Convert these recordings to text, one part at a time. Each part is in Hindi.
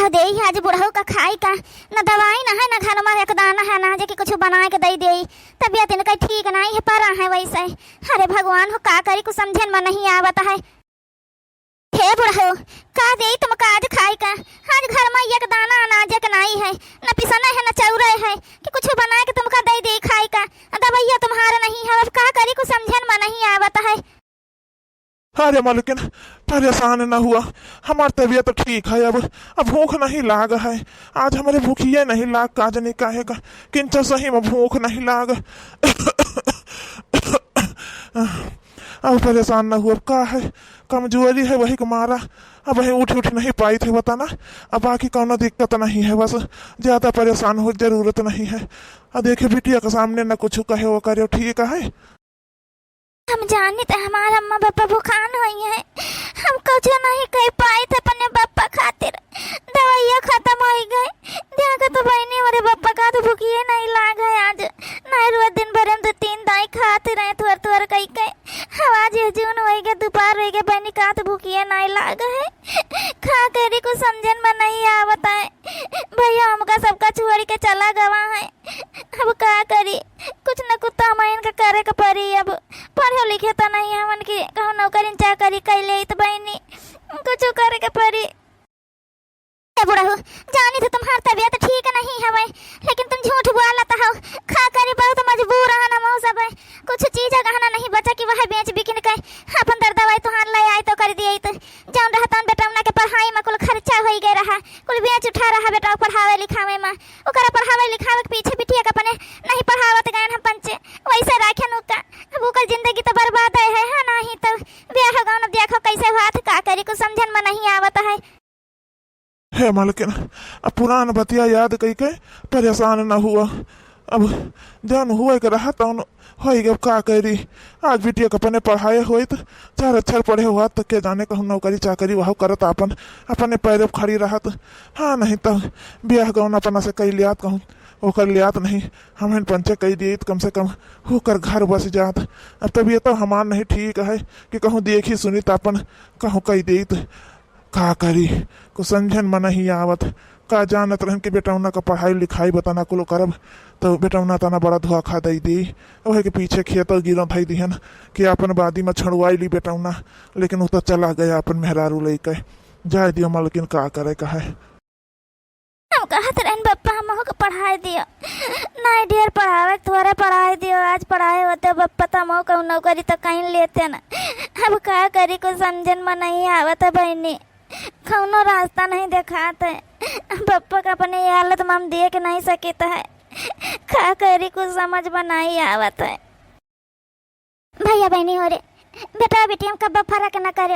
दे आज बुढ़ऊ का खाई का न दवाई न है न घर में एक दाना है ना जे कि कुछ बना के दे दे। तबियत इनका ठीक नहीं है पर है वैसे। अरे भगवान हो का करी कुछ समझन में नहीं आवत है। हे बुढ़ऊ का दे तुम आज खाई का आज घर में एक दाना अनाज के नहीं है न पिसना है न चौरे है कि कुछ बना के तुमका दे दे खाई का। दवाइया तुम्हारा नहीं है अब का करी कुछ समझन में नहीं आवत है। अरे मालकिन परेशान न हुआ, हमारी तबीयत ठीक है। अब भूख नहीं लाग है। आज हमारे भूखिए नहीं लाग काज नहीं कहेगा किंच सही में भूख नहीं लाग। अब परेशान न हुआ का है कमजोरी है वही मारा। अब वही उठ नहीं पाई थी बताना। अब बाकी कोनो दिक्कत नहीं है, बस ज्यादा परेशान हो जरूरत नहीं है। अब देखे बिटिया के सामने न कुछ कहे वो करे ठीक है। हम जाने थे हमारा अम्मा पापा भूखान हुई है। हम कुछ नहीं कह पाए थे अपने पापा खातिर। दवाइयाँ खत्म हो गए। देखो तो बहनी मेरे पापा का तो भूखिए नहीं लाग है आज। नहीं रोज दिन भर हम 2-3 दाई खाते रहे थोर थोर कही के। आवाज जून हो गए दोपहर हो गए बहनी का तो भूखिए नहीं लाग है। खा करी को समझन में नहीं आवता है। भैया हमका सबका छोड़ के चला गवा है। अब का करी कुछ न कुछ तो हमें इनका करे का पड़ी। अब पढ़े लिखे तो नहीं हमन की कहूँ नौकरी चाकरी कैले तो बहनी कुछ करे के पड़ी। बुढ़ऊ जानी तो तुम्हारी तबीयत ठीक नहीं है लेकिन तुम झूठ बोलता हो। खा करी बहुत मजबूर है ना मऊ सब कुछ चीज गहना नहीं बचा कि वह बेच बिकिन के अपन दर दवाई तुहार ले आई तो कर दिए तो जान रहता बेटा उना के पढ़ाई में कुल खर्चा हो गए रहा कुल बेच उठा रहा बेटा पढ़ावे लिखावे में ओकरा पढ़ावे लिखावे के पीछे बिटिया के अपने नहीं पढ़ावत गए हम पंचे वैसे राखे नुका। अब ओकर जिंदगी तो बर्बाद है नहीं तो ब्याह गाँव न देखो कैसे हुआ का करी कुछ समझन में नहीं आवत है। है मालकिन अब पुरान बतिया याद कई के परेशान न हुआ। अब जन हुए के रहा तो हो गए का करी। आज बिटिया के अपने पढ़ाए हो तो 4 अक्षर पढ़े हुआ तो के जाने कहूँ नौकरी चाकरी वह करत अपन अपने पैर खड़ी रहत। हाँ नहीं तो ब्याह गौन अपना से कई लियात कहूँ ओकर लियात नहीं हमें पंचे कही दिए कम से कम होकर घर बस जात। अब तबीयत तो हमार नहीं ठीक है कि कहूँ देखी सुनी तो अपन कहूँ कही दी का करी को समझन में नहीं आवत। का जानत रहन कि बेटौना का पढ़ाई लिखाई बताना कुल करब तो बेटौना तना बड़ा धोखा दई दी वही के पीछे खेत गिर धई दिहन कि अपन बादी में छड़वाई ली बेटौना लेकिन वो तो चला गया अपन मेहरारू लेके जाए दियो मालकिन का करे का है। हम कहत रहन बप्पा हम को पढ़ाई दियो नहीं ढेर पढ़ावे थोड़ा पढ़ाई दियो आज पढ़ाए होते बप्पा तो हम को नौकरी तो कहीं लेते ना। अब का करी को समझन में नहीं आवत है बहनी कौनो रास्ता नहीं दिखाता है। पप्पा का अपने हालत में हम देख नहीं सकता है। का करी कुछ समझ में नहीं आवत है। भैया बहनी हो रे बेटा बेटी हम कब फर्क न करे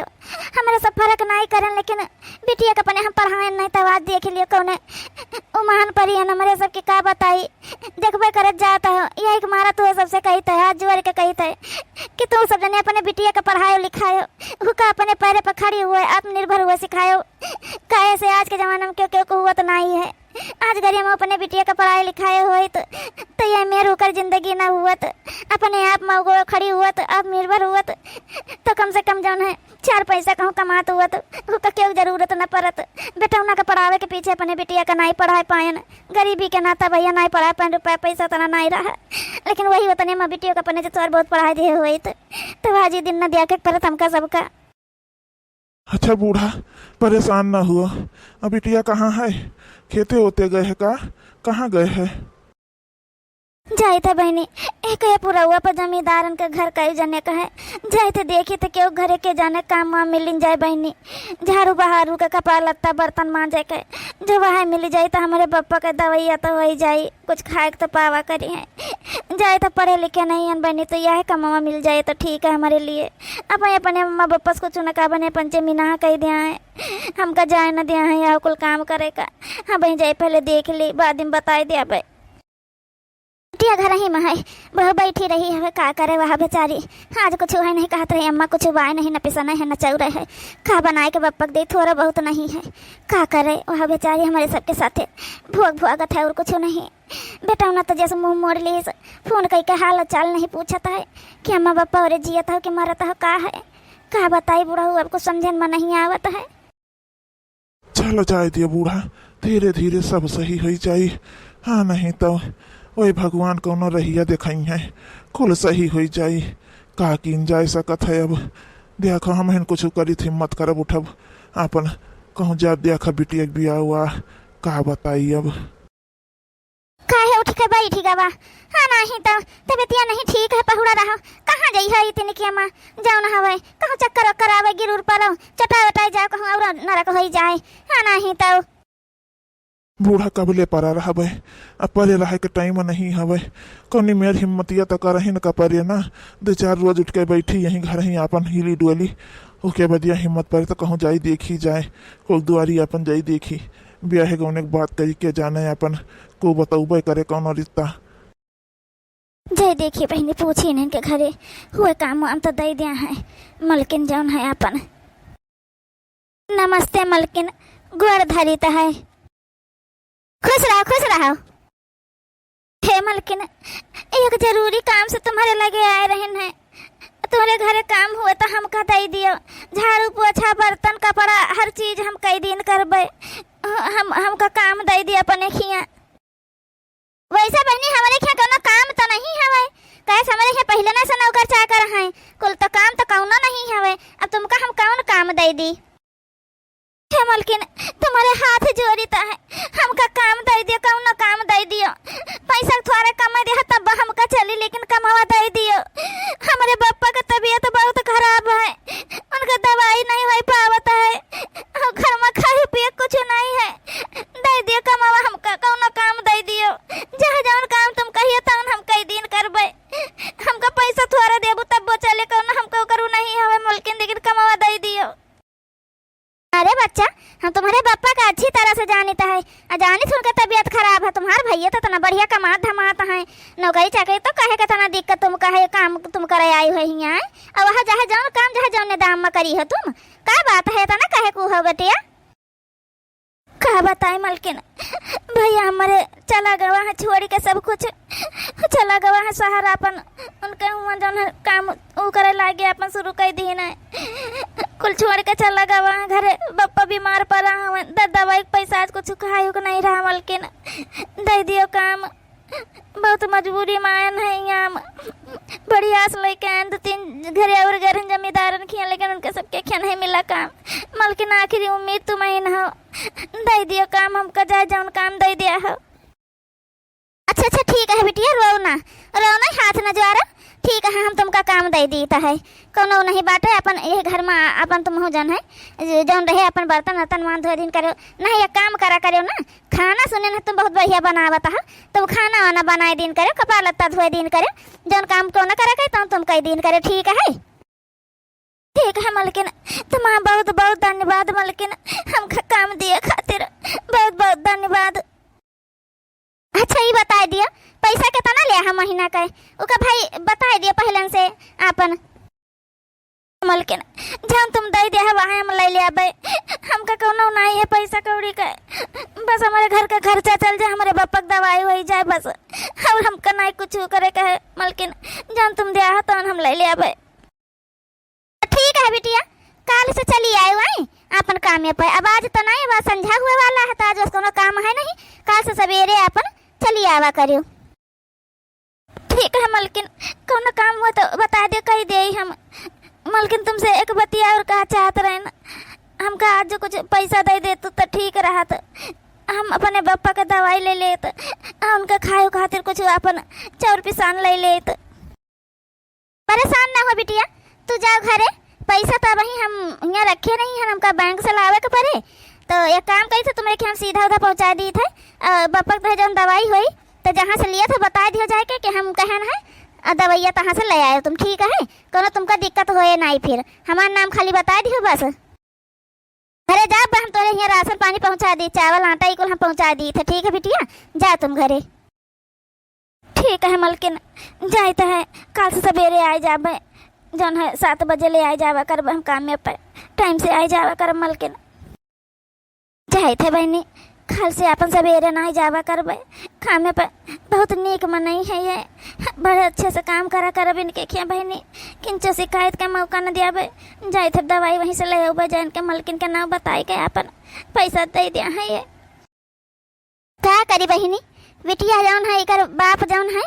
हमारे सब फर्क नहीं करें लेकिन बेटिया के अपने हम पढ़ाए नहीं तो आज देख लियो कौन उमान परी है हमारे सबके का बताई देखबे करत जाता हो यही मारा तू सबसे कहता है हाथ जोड़ के कहता है कि तू सब जने अपने बिटिया का पढ़ायो लिखायो हुका अपने पैर पर खड़ी हुए आत्मनिर्भर हुए सिखायो। कैसे आज के जमाने में क्यों क्यों को हुआ तो नहीं है। आज गरीब हम अपने बिटिया का पढ़ाई लिखाए हुए तो ये मेरे होकर जिंदगी ना हुआ तो अपने आप में वो खड़ी हुआ तो अब निर्भर हुआ तो कम से कम जौन है 4 पैसा कहूँ कमात हुआ तो क्यों जरूरत न पड़त बेटा उना का पढ़ावे के पीछे अपने बिटिया का नहीं पढ़ाई पाए गरीबी के नाता भैया नहीं पढ़ा पाए रुपया पैसा तना नहीं रहा लेकिन वही उतने में बिटिया का अपने जो बहुत पढ़ाई दिए हुए तो आज ही दिन न दिया के परत हमका सबका। अच्छा बूढ़ा परेशान ना हुआ। अब बिटिया कहाँ है खेते होते गए है का कहाँ गए है। जाए थे बहनी एक है पूरा हुआ पर जमींदारन के घर कई जने का है जाए थे देखी थे क्यों घरे के जाने काम वाम मिल जाए बहनी झाड़ू बहारू का कपड़ा लत्ता बर्तन मांजे के जो वहाँ मिल जाए तो हमारे पप्पा के दवाइया तो हो ही जाए कुछ खाए तो पावा करी है। जाए तो पढ़े लिखे नहीं है बहनी तो यह कमावा मिल जाए तो ठीक है हमारे लिए। अपने अपने मम्मा पप्पा को चुना का बने पंचे मीना कह दिया है हमका जाए न दिया है या कुल काम करे का। हाँ बहन जाए पहले देख ली बाद में बताई दिया भाई बिटिया घर ही में है वह बैठी रही है का करे वह बेचारी आज कुछ है नहीं कहत रही अम्मा कुछ बाय नहीं न पिसना है न चौरे है खा बनाए के बप्पक दे थोड़ा बहुत नहीं है का करे वह बेचारी हमारे सबके साथे भोग भोगत है और कुछ नहीं। बेटा उन्हें तो जैसे मुँह मोड़ ली फोन कई के हाल चाल नहीं पूछता है कि अम्मा बप्पा और जियत हो कि मरत हो का है का बताई बूढ़ा अब कुछ समझन में नहीं आवत है। चलो जाए दिए बूढ़ा, धीरे धीरे सब सही हो जाई। हाँ नहीं तो वही भगवान कौनो रहिया दिखाई है, कुल सही हो जाई। का किन जाए सकत है अब। देखो हम हिन कुछ करी थी मत करब उठब अपन कहूँ जा देखा बिटिया के बिया हुआ का बताई अब। काहे उठ के बैठी गवा? हाँ नहीं तो तबियतिया नहीं ठीक है, पहुड़ा रहा कहाँ जाई है इतनी के माँ जाओ ना हवे कहूँ चक्कर वक्कर आवे गिरूर पर चटा वटाई जाओ कहूँ और नरक हो जाए। हाँ नहीं तो बूढ़ा कबले परा रहा बे, अब परे रहे के टाइम नहीं हवे। कौनी मेर हिम्मतिया तो करही न कपरे ना, 2-4 रोज उठ के बैठी यहीं घर ही अपन हिली डुअली। उसके बदिया हिम्मत पड़े तो कहूँ जाई देखी जाए, कुल दुआरी अपन जाई देखी ब्याह गौने की बात करी के जाने अपन को बताऊबे करे कौन रिश्ता। जय देखिए बहनी पूछी इनके घरे हुए काम हम तो दे दिया है। मलकिन जौन है अपन नमस्ते मलकिन, गोड़ धरी तो है। खुश रहो खुश रहो। हे मलकिन एक जरूरी काम से तुम्हारे लगे आए रहन है, तुम्हारे घरे काम हुए तो हमका दे दियो। झाड़ू पोछा बर्तन कपड़ा हर चीज हम कई दिन करबे, हमका काम दे दिया अपने खिया। वैसा बहनी हमारे खिया कोनो काम तो नहीं हवे, कैसे हमारे खिया पहले ना से नौकर चाकर हैं, कुल तो काम तो कौनो नहीं हवे। अब तुमका हम कौन काम दे दी? हे मलकिन तुम्हारे हाथ जोड़ी है, हमका काम दे दियो, कौनो काम दे दियो। पैसा थोड़ा कमा दिया तब हमका चली, लेकिन कमावा दे दियो। हमारे पापा का तबीयत बहुत खराब है, उनका दवाई नहीं हो पावत है, घर में खाए पिए कुछ नहीं है। दे दियो कमावा हमका, कौनो काम दे दियो। जहाँ जौन काम तुम कहिए तौन हम कई दिन करबे। हमका पैसा थोड़ा देबू तब वो चले, कौनो हमको करू नहीं हवे मलकिन, लेकिन कमावा दे दियो। अरे बच्चा हम तुम्हारे पापा का अच्छी तरह से जानता है, जानी थी उनका तबीयत खराब है। तुम्हारे भैया तो तना बढ़िया कमात धमात है, नौकरी चाकरी तो कहे का तना दिक्कत तुम कहे काम तुम करे आई हो यहाँ। और वहाँ जहाँ जाओ काम जहाँ जाओ दाम में करी हो तुम, क्या बात है तना कहे को हो बेटिया? कहा बताए मलकिन भैया हमारे चला गवा है छोड़ी के सब कुछ, चला गवा है शहर अपन, उनके हुआ जौन काम वो करे लागे अपन शुरू कर दी है। कुल छोड़ के चला गवा है घरे, बप्पा बीमार पड़ा है, दवाई पैसा आज कुछ खाए को नहीं रहा मलकिन, दे दियो काम। बहुत मजबूरी में आयन है यहाँ, बड़ी आस लेके आयन 2-3 घरे और घर जमींदारन खिया, लेकिन उनके सबके खिया नहीं मिला काम। मलकिन आखिरी उम्मीद तुम्हें न हो, दे दियो काम हमका, जाए जौन काम दे दिया हो। अच्छा अच्छा ठीक है बिटिया, रो ना हाथ न ज्वारा, ठीक है हम तुमका काम दे दीता है, कोनो नहीं बाटे। अपन ये घर में अपन तुम हो जन है जौन रहे अपन बर्तन वर्तन मान धो दिन करो नहीं, एक काम करा करो ना, खाना सुने ना तुम बहुत बढ़िया बनावत है, तुम खाना वाना बनाए दिन करो, कपड़ा लत्ता धोए दिन करो, जौन काम को न करा करे तुम कई दिन करे, ठीक है? ठीक है मलकिन, तुम्हारा बहुत बहुत धन्यवाद मलकिन, हमका काम दिए खातिर बहुत बहुत धन्यवाद। अच्छा ये बता दिया पैसा कितना लिया हम महीना का? ओका भाई बता दिया पहले से अपन। मलकिन जहाँ तुम दे दिया है वहाँ हम ले ले आबे, हमका कोनो नहीं है पैसा कौड़ी का, बस हमारे घर का खर्चा चल जाए, हमारे पापा की दवाई हो जाए बस, और हमका नहीं कुछ करे का है मलकिन, जहाँ तुम दिया है तो हम ले ले आबे। ठीक है बिटिया, कल से चली आए वहीं अपन काम पे, अब आज तो नहीं, वह संझा हुए वाला है तो आज उसको काम है नहीं, कल से सवेरे अपन चली आवा करियो। ठीक है मलकिन, कौन काम हुआ तो बता दे, कही दे हम। मलकिन तुमसे एक बतिया और कहा चाहत रहे ना, हमका आज जो कुछ पैसा दे दे तो ठीक रहा, तो हम अपने पापा का दवाई ले ले, तो उनका खाए खातिर कुछ अपन चाउर पिसान ले ले। तो परेशान ना हो बिटिया, तू जाओ घरे, पैसा तो वही हम यहाँ रखे नहीं है, हमका बैंक से लावे के पड़े, तो एक काम करी तो तुम्हारे हम सीधा उधर पहुँचा दी थे। पापा का जब दवाई हुई तो जहाँ से लिया था बता दियो जाए कि हम कहन है दवाइया तहाँ से ले आए तुम, ठीक है? कोनो तुमका दिक्कत होए नहीं, फिर हमारा नाम खाली बता दियो बस। घरे जा, हम तोरे यहाँ राशन पानी पहुँचा दी, चावल आटा ही हम पहुँचा दी थे, ठीक है बिटिया? जा तुम घरे। ठीक है मलकिन, जाते है कल से सवेरे आए जाबे, जौन है 7 बजे ले आए जावा कर, हम काम में पर टाइम से आए जावा कर मलकिन। जाए थे बहनी, कल से अपन सवेरे नहीं जावा करबे, खामे पर बहुत नीक मन नहीं है ये, बड़े अच्छे से काम करा कर इनके खिया बहनी, किंचो शिकायत का मौका न दिया। जाए थे दवाई वहीं से ले जाए के मलकिन के नाम बताए के अपन पैसा दे दिया है ये। क्या करी बहिनी, बिटिया जौन है इकर बाप जौन है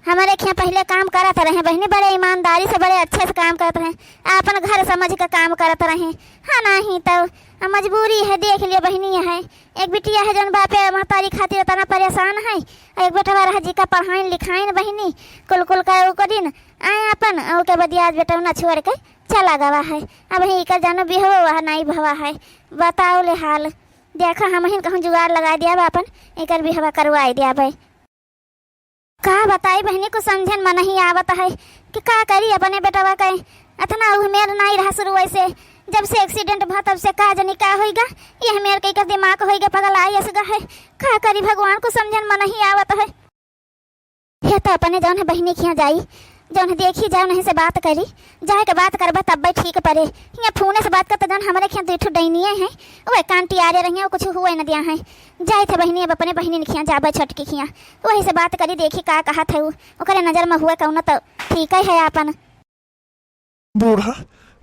हमारे यहाँ पहले काम करते रहे बहनी, बड़े ईमानदारी से बड़े अच्छे से काम करते रहे, अपन घर समझ के काम करते रहे। हाँ नहीं तो मजबूरी है, देख लियो बहनी है एक बिटिया है जौन बापे महतारी खातिर इतना परेशान है, एक बेटा रहा जी का पढ़ाई लिखाई बहनी कुल का दिन आए अपन ओके बदिया बेटा न छोड़ के चला गवा है। अब ही इकर जानो भी हो नहीं भवा है, बताओ ले हाल। देखा हम ही कहूँ जुगाड़ लगा दिया अपन इकर भी हवा करवाई दिया भाई। का बताई बहनी को समझन में नहीं आवत है कि का करी अपने बेटवा का इतना उमेर नहीं रहा शुरू से, जब से एक्सीडेंट भा तब से का जनी का होइगा, ये मेर के दिमाग होइगा पगल आई असगा है। का करी भगवान को समझन में नहीं आवत है। ये तो अपने जौन है बहनी खिया जाई जौन देखी जाओ नहीं से बात करी जाए के बात करबा तब भाई ठीक परे। यहाँ फोने से बात करते जौन हमारे खिया दुठो डैनिए हैं वो कांटी आ रही हैं, कुछ हुए न दिया है। जाए थे बहनी अब अपने बहनी ने खिया जाबे छटकी खिया वही से बात करी देखी का कहा थे वो नजर में हुए कौन तो ठीक है अपन। बूढ़ा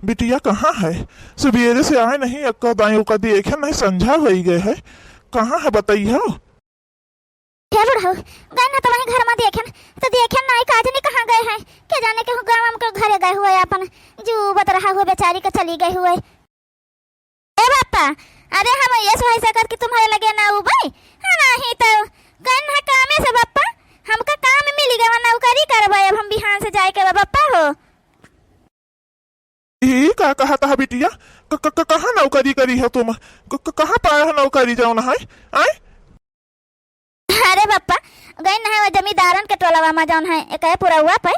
बिटिया कहाँ है? सवेरे से आए नहीं, अक्का दाई का देखे नहीं, संझा हो ही गए है, कहाँ है बताइए। क्या बुढ़ा गए ना तो वहीं घर में देखें तो देखें नहीं काज नहीं कहाँ गए हैं, क्या जाने के गाँव हम के घरे गए हुए अपन जू बत रहा हुए बेचारी के चली गए हुए। ए बापा अरे हम ये सोच कर कि तुम्हारे लगे ना उबाई नहीं तो गए ना काम से बापा हमका काम मिल गया नौकरी करवाए अब हम बिहान से जाए के बापा हो। ये का कहा था बिटिया, कहाँ नौकरी करी है तुम, कहाँ पाया है नौकरी जाओ ना है? अरे बापा गए ना है जमींदारन के टोलवा में जौन है एक पूरा हुआ पे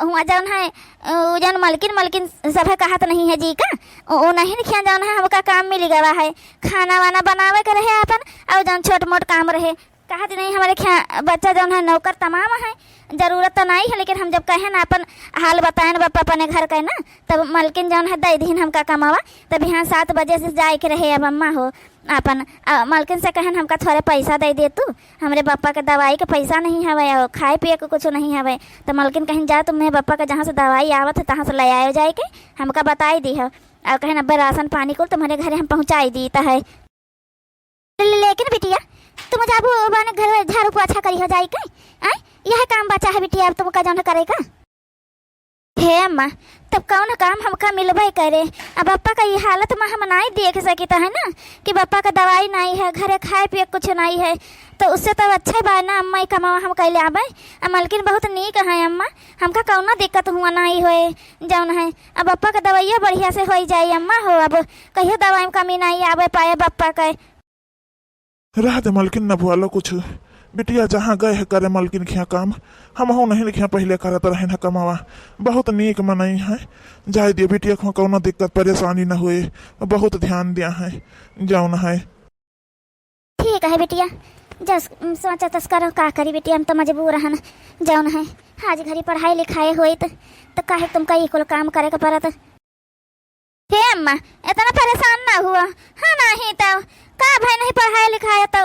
हुआ जौन है जौन मलकिन सब कहत नहीं है जी का वो नहीं लिखिया जौन है हमका काम मिल गया है, खाना वाना बनावे के रहे अपन और जौन छोट मोट काम रहे कहत नहीं हमारे क्या बच्चा जौन है नौकर तमाम है, जरूरत तो नहीं है लेकिन हम जब कहे ना अपन हाल बताए ना बापा अपने घर का ना तब मलकिन जौन है दे दिन हमका कमावा तब यहाँ 7 बजे से जाए के रहे। अब अम्मा हो अपन मलकिन से कहन हमका थोड़े पैसा दे दे तू, हमारे पापा के दवाई के पैसा नहीं हवे और खाए पिए के कुछ नहीं हवे, तो मलकिन कहीं जा तुम्हें पापा के जहाँ से दवाई आवत है तहाँ से ले आयो जाए के हमका बताई दी है और कहें अब्बे राशन पानी को तुम्हारे घरे हम पहुँचाई दी है। लेकिन बिटिया तुम जाबू बने घर झाड़ू पोछा करी हो जाए के यह काम बचा है बिटिया अब तुमका जौन करेगा। हे अम्मा तब कौन काम हमका मिलबे करे, अब पापा का ये हालत में हम नहीं देख सकता है ना कि पापा का दवाई नहीं है, घरे खाए पिए कुछ नहीं है, तो उससे तो अच्छा बा ना अम्मा कमावा हम कैले आबे। मलकिन बहुत नीक है अम्मा, हमका कौनो दिक्कत हुआ नहीं होए जौन है अब पापा का दवाइयो बढ़िया से हो जाए अम्मा हो, अब कहियो दवाई में कमी नहीं आवे पाए पापा का। रह दे मलकिन न भुआलो कुछ, बिटिया जहाँ गए है करे मलकिन खिया काम, हम हो नहीं लिखिया पहले करत रहे न कमावा, बहुत नीक मनई है। जाए दिए बिटिया को कौनो दिक्कत परेशानी न हुए, बहुत ध्यान दिया है जौन है। ठीक है बिटिया जस सोचा तस करो का करी बिटिया, हम तो मजबूर हन जौन है आज घड़ी पढ़ाई लिखाई हुई तो काहे तुम कई कुल काम करे के पड़त। हे अम्मा इतना परेशान ना हुआ हाँ नहीं तो का भाई नहीं पढ़ाई लिखाया तो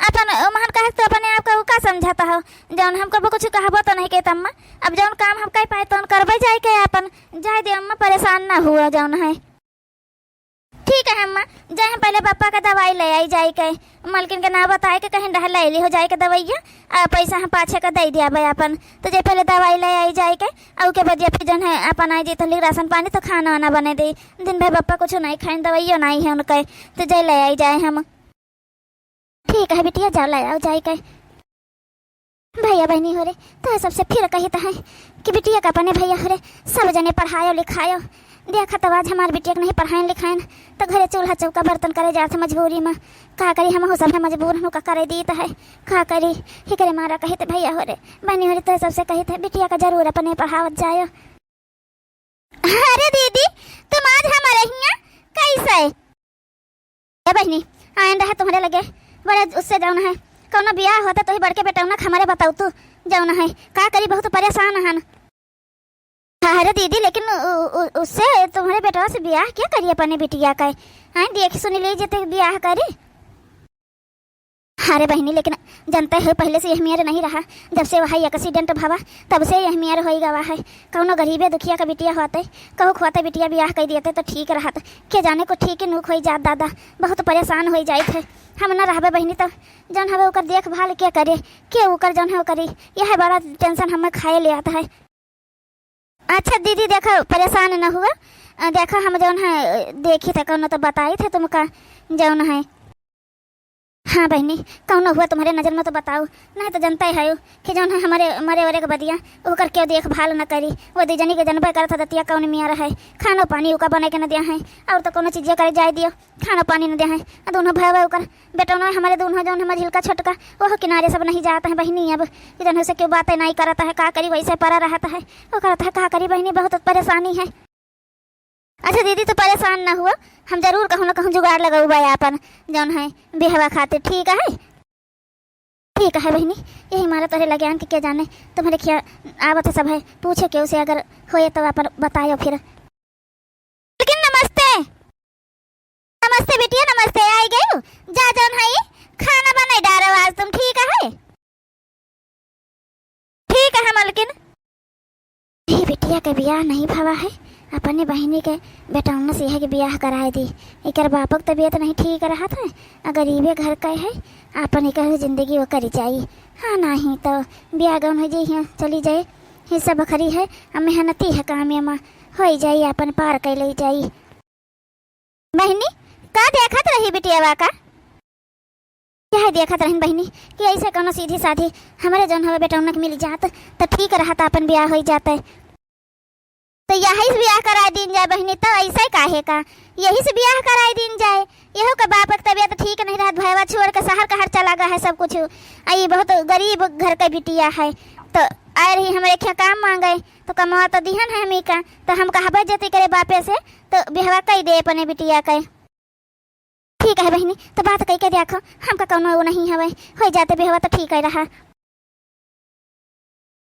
अपन महन कहे तो अपने आप का समझाता हो जौन हमको कुछ कहबो तो नहीं कहता अम्मा, अब जौन काम हम कह पाए तो करबे जाए के अपन जाए दे अम्मा परेशान ना हुआ जौन है। ठीक है अम्मा जाए हम पहले पापा का दवाई ले आई जाए के, मलकिन के ना बताए के कहीं डह ले ली हो जाए के दवाइया पैसा हम पाछे का दे दिया भाई अपन, तो जे पहले दवाई ले आई जाए के और के बदिया फिर जौन है अपन आई जी तो राशन पानी तो खाना वाना बने दे, दिन भर पापा कुछ नहीं खाए दवाइयो नहीं है उनके तो जे ले आई जाए हम। ठीक है बिटिया जाओ ले आओ जाए के। भैया बहनी हो रे तो सबसे फिर कही तो है कि बिटिया का अपने भैया हो रे सब जने पढ़ायो लिखायो, देखा तो आज हमारे बिटिया को नहीं पढ़ाए लिखाए तो घरे चूल्हा चौका बर्तन करे जाते मजबूरी में, का करी हम हो सब मजबूर हम का करे दी तो है का करी ही करे मारा कही तो भैया हो रे बहनी हो रे तो सबसे कही थे बिटिया का जरूर अपने पढ़ावत जायो। अरे दीदी तुम आज हमारे यहाँ कैसे बहनी आए रहे तुम्हारे लगे बड़े उससे जौन है कौनो ब्याह होता तो ही बड़के बेटा ना हमारे बताऊ तू जौन है का करी बहुत परेशान हन। अरे दीदी लेकिन उससे तुम्हारे बेटा से ब्याह क्या करिए अपने बिटिया का देख सुन लीजिए तो ब्याह करे। अरे बहनी, लेकिन जनता है पहले से यह मेयर नहीं रहा। जब से वही एक्सीडेंट भवा तब से यह मेयर हो गवा है। कौनो गरीबे दुखिया का बिटिया होते, कहू खुआते बिटिया ब्याह कर दिए तो ठीक रहत। के जाने को ठीक ही नुक हो जात दादा, बहुत परेशान हो जाए थे। हम न रहबे बहनी तो जौन हवे ओकर देखभाल क्या करे, के ओकर जौन है वो करी, यह बड़ा टेंशन हमें खाए ले आता है। अच्छा दीदी देखो, परेशान न हुआ, देखो हम जौन है देखी थे कौनो तो बताई थे तुमका जौन है। हाँ बहनी, कौन हुआ तुम्हारे नज़र में तो बताओ, नहीं तो जनता ही है कि जौन है हमारे मरे वरे के बदिया ओकर क्यों देखभाल न करी। वो दीजनी के जनबे करता दतिया कौन मिया रहे, खानो पानी ओका बने के न दिया है, और तो कोनो चीज़ें करे जाए दियो, खानो पानी न दिया है। दोनों भाई ओकर बेटा न हमारे दोनों जौन हमारे झिलका छोटका वो किनारे सब नहीं जाता है बहनी। अब जौन से क्यों बातें नहीं करता है, का करी वैसे पड़ा रहता है, वो करता है का करी बहनी, बहुत परेशानी है। अच्छा दीदी तो परेशान ना हुआ, हम जरूर कहूँ ना कहूँ जुगाड़ लगाऊ भाई अपन जौन है बेहवा खातिर, ठीक है? ठीक है बहनी, यही हमारा तोहरे लगे आन के क्या जाने तुम्हारे क्या आवत सब है, पूछे क्यों से अगर होए तो अपन बतायो फिर। लेकिन नमस्ते नमस्ते बिटिया, नमस्ते, आई गई जा जौन है खाना बनाई डालो आज तुम, ठीक है? ठीक है मलकिन। ये बिटिया के ब्याह नहीं भवा है, अपने बहनी के बेटौना से के ब्याह कराए दी। एकर बापक तबीयत नहीं ठीक रहा था, गरीबे घर का है, अपन एक जिंदगी वो करी जाई। हाँ नहीं तो ब्याह गौन हो जाइए चली जाए, ये सब खरी है, मेहनती है काम में हो जाई, अपन पार कर ले जाई। बहनी का देखत रही बिटिया का, क्या देखत रही बहनी कि ऐसे कोनो सीधी साधी हमारे जौन हवे बेटौना के मिल जात तो ठीक रहा था, अपन ब्याह हो जाता तो यही से ब्याह करा दिन जाए बहनी। तो ऐसा काहे का, यही से ब्याह कराई दिन जाए। यहो का बाप की तबीयत ठीक नहीं रहत, भैया छोड़ के शहर का हर चला गया है सब कुछ, आई बहुत गरीब घर का बिटिया है, तो आए रही हमारे क्या काम मांगे तो कमा तो दिहन है हमी का, तो हम कहा जती करे बापे से तो ब्याह कई दे अपने बिटिया के। ठीक है बहनी, तो बात कही के देखो, हमका कौनो वो नहीं हवे, हो जाते ब्याह तो ठीक है रहा।